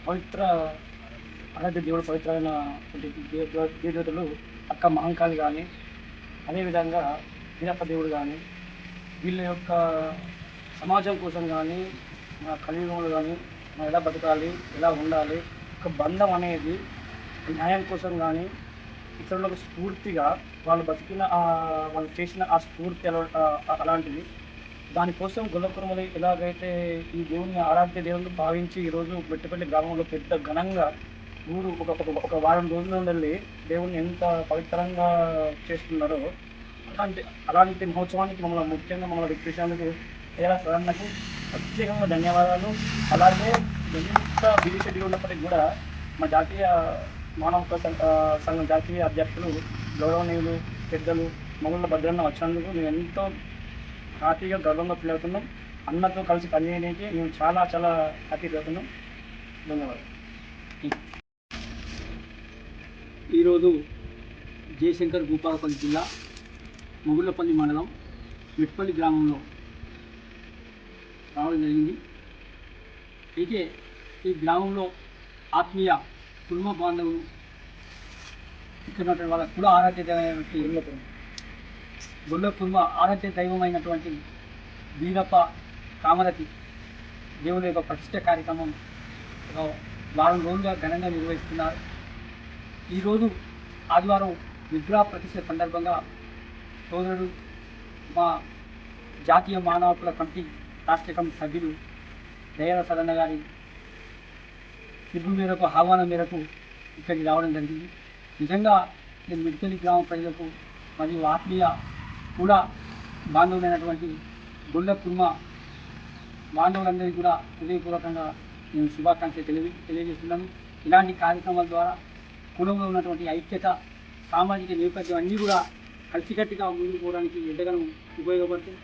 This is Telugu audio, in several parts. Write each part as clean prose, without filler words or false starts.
పవిత్ర ఆరాధ్య దేవుడు పవిత్రమైన దేవతలు అక్క మహంకాళి కానీ, అదేవిధంగా వీరప్ప దేవుడు కానీ, వీళ్ళ యొక్క సమాజం కోసం కానీ, మన కలియుగంలో కానీ మనం ఎలా బతకాలి, ఎలా ఉండాలి, ఒక బంధం అనేది న్యాయం కోసం కానీ, ఇతరులకు స్ఫూర్తిగా వాళ్ళు బతికిన వాళ్ళు చేసిన ఆ స్ఫూర్తి అలాంటిది. దానికోసం గొల్లకురమలు ఎలాగైతే ఈ దేవుని ఆరాధ్య దేవుని భావించి ఈరోజు మెట్టుపల్లి గ్రామంలో పెద్ద ఘనంగా ఒక ఒక ఒక వారం రోజుల నుండి దేవుణ్ణి ఎంత పవిత్రంగా చేస్తున్నారో, అలాంటి అలాంటి మహోత్సవానికి ముఖ్యంగా మమ్మల్ని రిక్వేషన్లకు ఏఆర్ సదన్నకు ప్రత్యేకంగా ధన్యవాదాలు. అలాగే ఎంత బిజీ షెడ్యూల్ ఉన్నప్పటికీ కూడా మా జాతీయ మానవ హక్కుల సంఘం జాతీయ అధ్యక్షులు గౌరవనీయులు పెద్దలు మొగుళ్ళ భద్రన్న వచ్చినందుకు మేము ఎంతో హ్యాపీగా గర్వంగా ఫీల్ అవుతున్నాం. అన్నతో కలిసి పనిచేయడానికి మేము చాలా చాలా హ్యాపీ అవుతున్నాం. ధన్యవాదాలు. ఈరోజు జయశంకర్ భూపాలపల్లి జిల్లా మొగుళ్ళపల్లి మండలం మెట్పల్లి గ్రామంలో రావడం జరిగింది. అయితే ఈ గ్రామంలో ఆత్మీయ కుటుంబ బాంధవులు ఇక్కడ వాళ్ళ కుల ఆరాధ్య గొల్ల కుటుంబ ఆరాధ్య దైవమైనటువంటి వీరప్ప కామరతి దేవుని యొక్క ప్రతిష్ట కార్యక్రమం వారం రోజులుగా ఘనంగా నిర్వహిస్తున్నారు. ఈరోజు ఆదివారం విగ్రహ ప్రతిష్ట సందర్భంగా సోదరుడు మా జాతీయ మానవ హక్కుల కమిటీ రాష్ట్ర కమిటీ సభ్యులు దయాల సదన్న గారి పిలుపు మేరకు ఆహ్వానం మేరకు ఇక్కడికి రావడం జరిగింది. నిజంగా నేను మెట్పల్లి గ్రామ ప్రజలకు మరియు ఆత్మీయ కూడా బాంధవులైనటువంటి గొల్ల కుర్మ బాంధవులందరికీ కూడా హృదయపూర్వకంగా నేను శుభాకాంక్షలు తెలియజేస్తున్నాను. ఇలాంటి కార్యక్రమాల ద్వారా కులంలో ఉన్నటువంటి ఐక్యత, సామాజిక నేపథ్యం అన్నీ కూడా కలిసికట్టుగా ముందుకు పోవడానికి ఎంతగానో ఉపయోగపడుతుంది.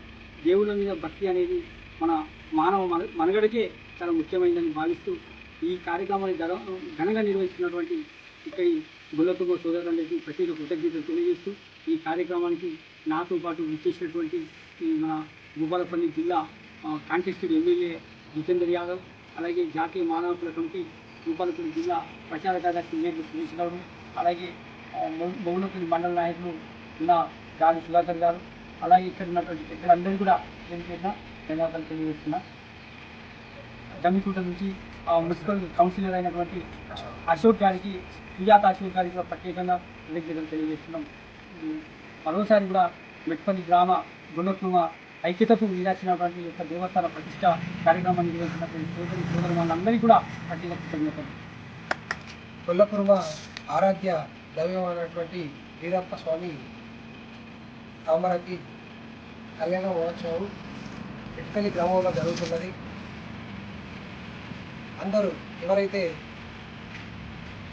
దేవుళ్ళ మీద భక్తి అనేది మన మానవ మనుగడకే చాలా ముఖ్యమైనదని భావిస్తూ ఈ కార్యక్రమాన్ని ఘనంగా నిర్వహిస్తున్నటువంటి ఇక్కడి గొల్లకుర్మ సోదరులందరికీ ప్రత్యేక కృతజ్ఞతలు తెలియజేస్తూ ఈ కార్యక్రమానికి నాతో పాటు విచ్చేసినటువంటి మన భూపాలపల్లి జిల్లా కాంటెస్టెడ్ ఎమ్మెల్యే జితేందర్ యాదవ్, అలాగే జాతీయ మానవ హక్కుల కమిటీ భూపాలపల్లి జిల్లా ప్రచార కార్యదర్శి నేర్లు సురేష్ గౌడ్, అలాగే మొగుళ్ళపల్లి మండల నాయకులు ఉన్న గాలి సుధాకర్ గారు, అలాగే ఇక్కడ ఉన్నటువంటి పెద్దలందరూ కూడా చేసిన ధన్యవాదాలు తెలియజేస్తున్నా. జమ్మికుంట నుంచి మున్సిపల్ కౌన్సిలర్ అయినటువంటి అశోక్ గారికి, సుజాత అశోక్ గారికి కూడా ప్రత్యేకంగా కృతజ్ఞతలు తెలియజేస్తున్నాం. మరోసారి కూడా మెట్పల్లి గ్రామ గొల్లకుర్మ ఐక్యతకు నిరాచినటువంటి యొక్క దేవస్థాన ప్రతిష్ట కార్యక్రమాన్ని నిర్వహించినటువంటి సోదరు వాళ్ళందరికీ కూడా ప్రత్యేక కృతజ్ఞతలు. గొల్లకుర్మ ఆరాధ్య దైవం అయినటువంటి వీరప్ప స్వామి కామరతి కళ్యాణ మహోత్సవం మెట్పల్లి గ్రామంలో జరుగుతున్నది. అందరూ ఎవరైతే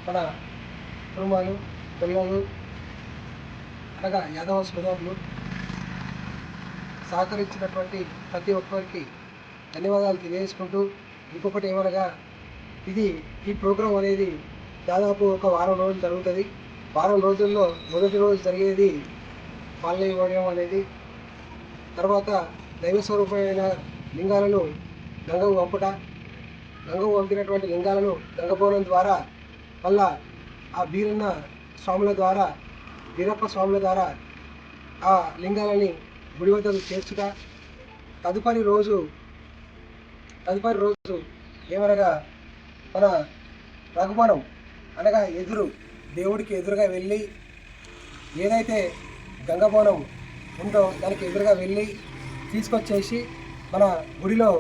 మన కుటుంబాలు పిల్లలు అనగా యాదవ సోదరులు సహకరించినటువంటి ప్రతి ఒక్కరికి ధన్యవాదాలు తెలియజేసుకుంటూ, ఇంకొకటి ఏమనగా ఈ ప్రోగ్రాం అనేది దాదాపు ఒక వారం రోజులు జరుగుతుంది. వారం రోజుల్లో మొదటి రోజు జరిగేది పాలన ఇవ్వడం అనేది, తర్వాత దైవస్వరూపమైన లింగాలను గంగకు పంపుట, గంగకు పంపినటువంటి లింగాలను గంగపోవడం ద్వారా మళ్ళా ఆ వీరన్న స్వాముల ద్వారా వీరప్ప స్వాముల ద్వారా ఆ లింగాలని గుడి వద్దకు చేర్చుట, తదుపరి రోజు ఏమనగా మన రఘువనం అనగా దేవుడికి ఎదురుగా వెళ్ళి ఏదైతే గంగబోనం ఉందో దానికి ఎదురుగా వెళ్ళి తీసుకొచ్చేసి మన గుడిలో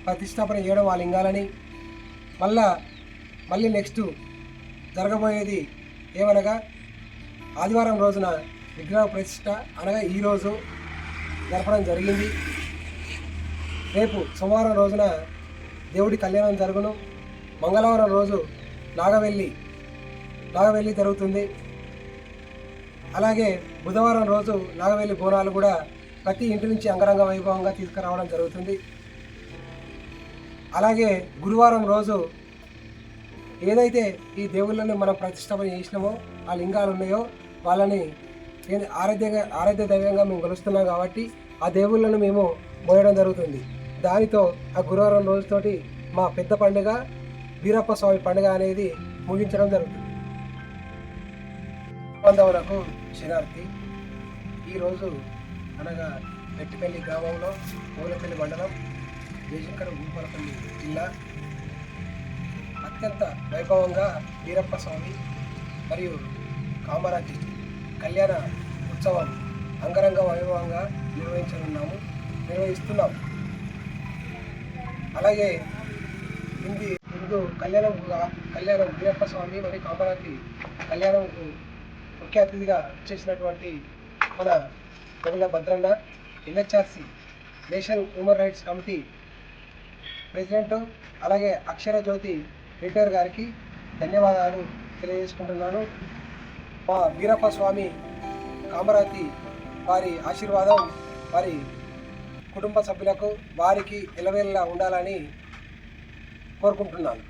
ప్రతిష్టాపన చేయడం ఆ లింగాలని. మళ్ళీ నెక్స్ట్ జరగబోయేది ఏమనగా ఆదివారం రోజున విగ్రహ ప్రతిష్ట అనగా ఈరోజు జరపడం జరిగింది. రేపు సోమవారం రోజున దేవుడి కళ్యాణం జరుగును. మంగళవారం రోజు నాగవెల్లి జరుగుతుంది. అలాగే బుధవారం రోజు నాగవెల్లి బోనాలు కూడా ప్రతి ఇంటి నుంచి అంగరంగ వైభవంగా తీసుకురావడం జరుగుతుంది. అలాగే గురువారం రోజు ఏదైతే ఈ దేవుళ్ళని మనం ప్రతిష్టాపన చేసినామో ఆ లింగాలు ఉన్నాయో వాళ్ళని ఆరాధ్య దైవంగా మేము కొలుస్తున్నాం కాబట్టి ఆ దేవుళ్ళను మేము మోయడం జరుగుతుంది. దానితో ఆ గురువారం రోజుతోటి మా పెద్ద పండుగ వీరప్ప స్వామి పండుగ అనేది ముగించడం జరుగుతుంది. బంధవులకు శనార్థి. ఈరోజు అనగా మెట్టిపల్లి గ్రామంలో మూలపల్లి మండలం జయశంకర భూపాలపల్లి జిల్లా అత్యంత వైభవంగా వీరప్ప స్వామి మరియు కామరాతి కళ్యాణ ఉత్సవం అంగరంగ వైభవంగా నిర్వహిస్తున్నాము. అలాగే ఇందు కళ్యాణం వీరప్ప స్వామి మరియు కామరాతి కళ్యాణంకు ముఖ్య అతిథిగా చేసినటువంటి మన కొనిల Bhadranna, NHRC national human rights committee president, అలాగే అక్షర జ్యోతి ఎడిటర్ గారికి ధన్యవాదాలు తెలియజేసుకుంటున్నాను. మా వీరప్ప స్వామి కామరాతి వారి ఆశీర్వాదం వారి కుటుంబ సభ్యులకు వారికి ఎలవేళలా ఉండాలని కోరుకుంటున్నాను.